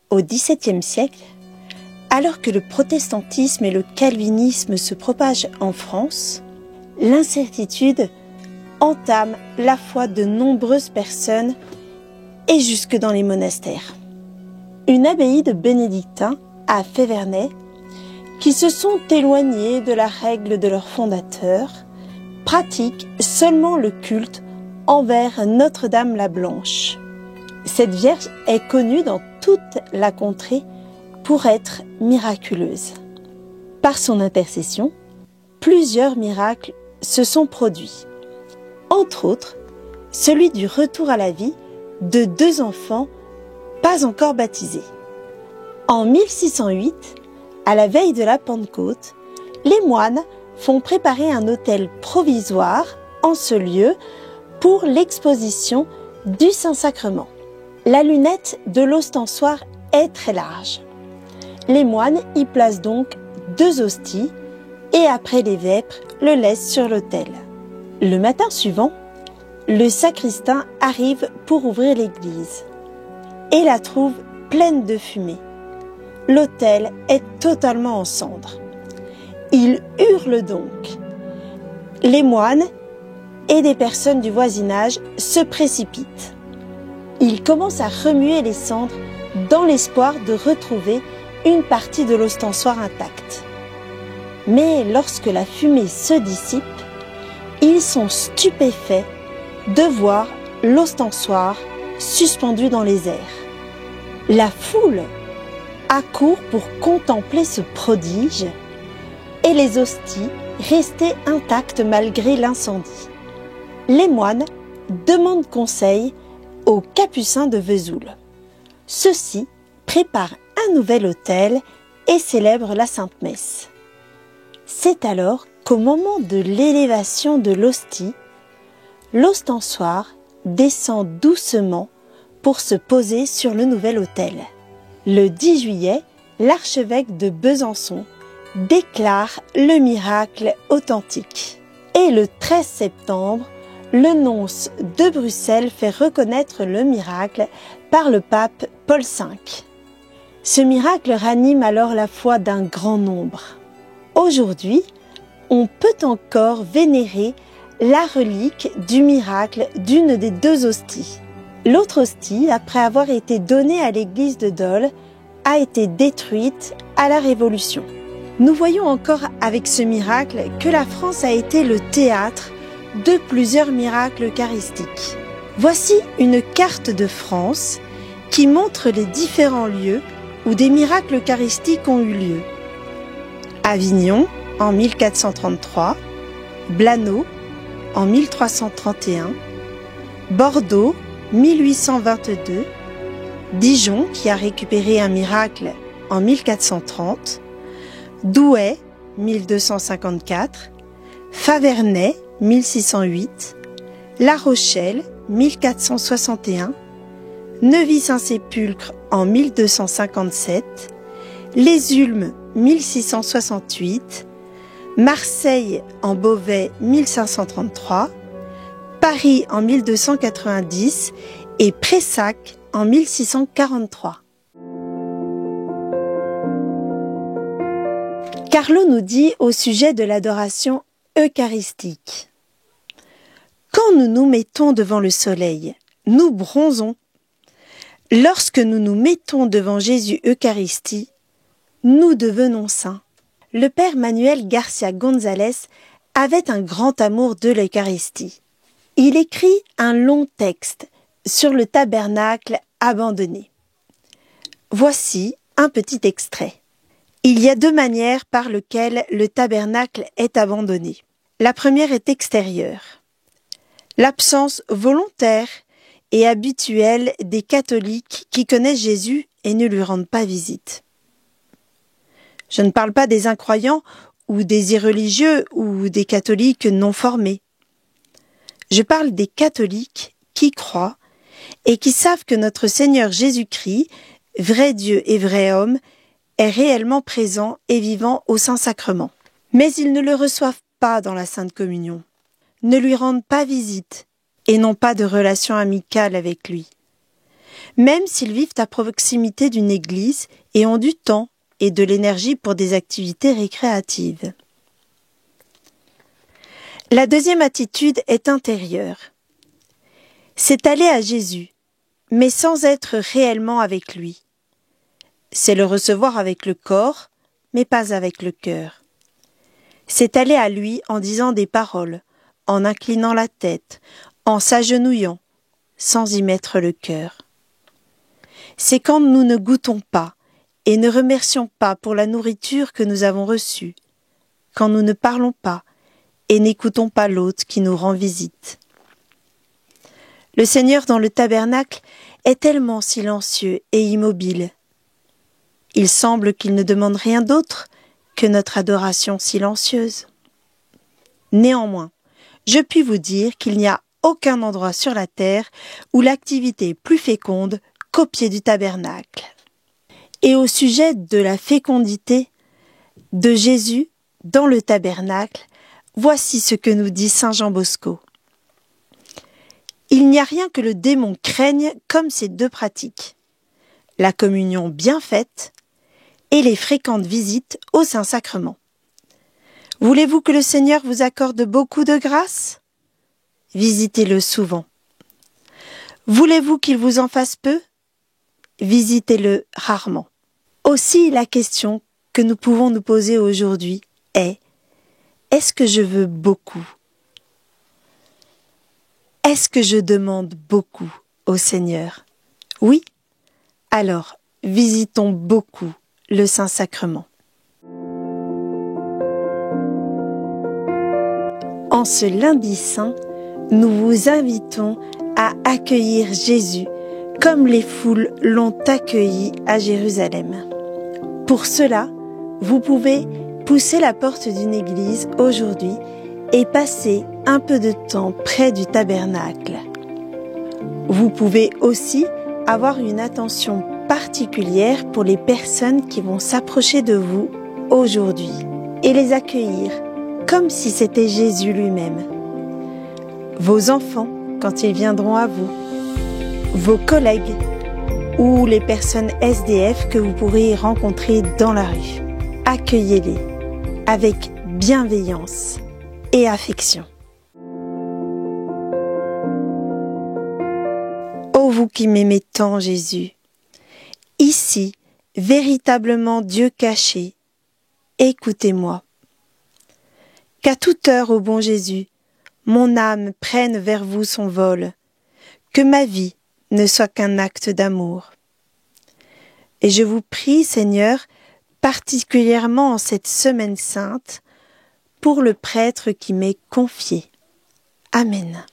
Au XVIIe siècle, alors que le protestantisme et le calvinisme se propagent en France, l'incertitude entame la foi de nombreuses personnes et jusque dans les monastères. Une abbaye de bénédictins à Féverney, qui se sont éloignés de la règle de leur fondateur, pratiquent seulement le culte envers Notre-Dame la Blanche. Cette Vierge est connue dans toute la contrée pour être miraculeuse. Par son intercession, plusieurs miracles se sont produits. Entre autres, celui du retour à la vie de 2 enfants pas encore baptisés. En 1608, à la veille de la Pentecôte, les moines font préparer un autel provisoire en ce lieu pour l'exposition du Saint-Sacrement. La lunette de l'ostensoir est très large. Les moines y placent donc 2 hosties et après les vêpres, le laissent sur l'autel. Le matin suivant, le sacristain arrive pour ouvrir l'église et la trouve pleine de fumée. L'autel est totalement en cendres. Il hurle donc. Les moines et des personnes du voisinage se précipitent. Ils commencent à remuer les cendres dans l'espoir de retrouver une partie de l'ostensoir intacte. Mais lorsque la fumée se dissipe, ils sont stupéfaits de voir l'ostensoir suspendu dans les airs. La foule accourt pour contempler ce prodige et les hosties restaient intactes malgré l'incendie. Les moines demandent conseil aux capucins de Vesoul. Ceux-ci préparent un nouvel autel et célèbrent la Sainte Messe. C'est alors qu'au moment de l'élévation de l'hostie, l'ostensoir descend doucement pour se poser sur le nouvel autel. Le 10 juillet, l'archevêque de Besançon déclare le miracle authentique. Et le 13 septembre, le nonce de Bruxelles fait reconnaître le miracle par le pape Paul V. Ce miracle ranime alors la foi d'un grand nombre. Aujourd'hui, on peut encore vénérer la relique du miracle d'une des 2 hosties. L'autre hostie, après avoir été donnée à l'église de Dole, a été détruite à la Révolution. Nous voyons encore avec ce miracle que la France a été le théâtre de plusieurs miracles eucharistiques. Voici une carte de France qui montre les différents lieux où des miracles eucharistiques ont eu lieu. Avignon en 1433, Blanneau en 1331, Bordeaux 1822, Dijon qui a récupéré un miracle en 1430, Douai 1254, Faverney 1608, La Rochelle 1461, Neuvy-Saint-Sépulcre en 1257, Les Ulmes 1668, Marseille en Beauvais 1533, Paris en 1290 et Prayssac en 1643. Carlo nous dit au sujet de l'adoration eucharistique: quand nous nous mettons devant le soleil, nous bronzons. Lorsque nous nous mettons devant Jésus Eucharistie, nous devenons saints. Le père Manuel Garcia González avait un grand amour de l'Eucharistie. Il écrit un long texte sur le tabernacle abandonné. Voici un petit extrait. Il y a 2 manières par lesquelles le tabernacle est abandonné. La première est extérieure. L'absence volontaire et habituelle des catholiques qui connaissent Jésus et ne lui rendent pas visite. Je ne parle pas des incroyants ou des irreligieux ou des catholiques non formés. Je parle des catholiques qui croient et qui savent que notre Seigneur Jésus-Christ, vrai Dieu et vrai homme, est réellement présent et vivant au Saint-Sacrement. Mais ils ne le reçoivent pas dans la Sainte Communion, ne lui rendent pas visite et n'ont pas de relation amicale avec lui. même s'ils vivent à proximité d'une église et ont du temps et de l'énergie pour des activités récréatives. La deuxième attitude est intérieure. C'est aller à Jésus, mais sans être réellement avec lui. C'est le recevoir avec le corps, mais pas avec le cœur. C'est aller à lui en disant des paroles, en inclinant la tête, en s'agenouillant, sans y mettre le cœur. C'est quand nous ne goûtons pas et ne remercions pas pour la nourriture que nous avons reçue, quand nous ne parlons pas et n'écoutons pas l'hôte qui nous rend visite. Le Seigneur dans le tabernacle est tellement silencieux et immobile. Il semble qu'il ne demande rien d'autre que notre adoration silencieuse. Néanmoins, je puis vous dire qu'il n'y a aucun endroit sur la terre où l'activité est plus féconde qu'au pied du tabernacle. Et au sujet de la fécondité de Jésus dans le tabernacle, voici ce que nous dit saint Jean Bosco. Il n'y a rien que le démon craigne comme ces deux pratiques, la communion bien faite et les fréquentes visites au Saint-Sacrement. Voulez-vous que le Seigneur vous accorde beaucoup de grâce ? Visitez-le souvent. Voulez-vous qu'il vous en fasse peu ? Visitez-le rarement. Aussi, la question que nous pouvons nous poser aujourd'hui est : est-ce que je veux beaucoup ? Est-ce que je demande beaucoup au Seigneur ? Oui ? Alors, visitons beaucoup le Saint-Sacrement. En ce lundi saint, nous vous invitons à accueillir Jésus comme les foules l'ont accueilli à Jérusalem. Pour cela, vous pouvez pousser la porte d'une église aujourd'hui et passer un peu de temps près du tabernacle. Vous pouvez aussi avoir une attention particulière pour les personnes qui vont s'approcher de vous aujourd'hui et les accueillir comme si c'était Jésus lui-même. Vos enfants, quand ils viendront à vous, vos collègues ou les personnes SDF que vous pourrez rencontrer dans la rue. Accueillez-les avec bienveillance et affection. Ô vous qui m'aimez tant, Jésus, ici, véritablement Dieu caché, écoutez-moi. Qu'à toute heure, ô bon Jésus, mon âme prenne vers vous son vol, que ma vie ne soit qu'un acte d'amour. Et je vous prie, Seigneur, particulièrement en cette semaine sainte, pour le prêtre qui m'est confié. Amen.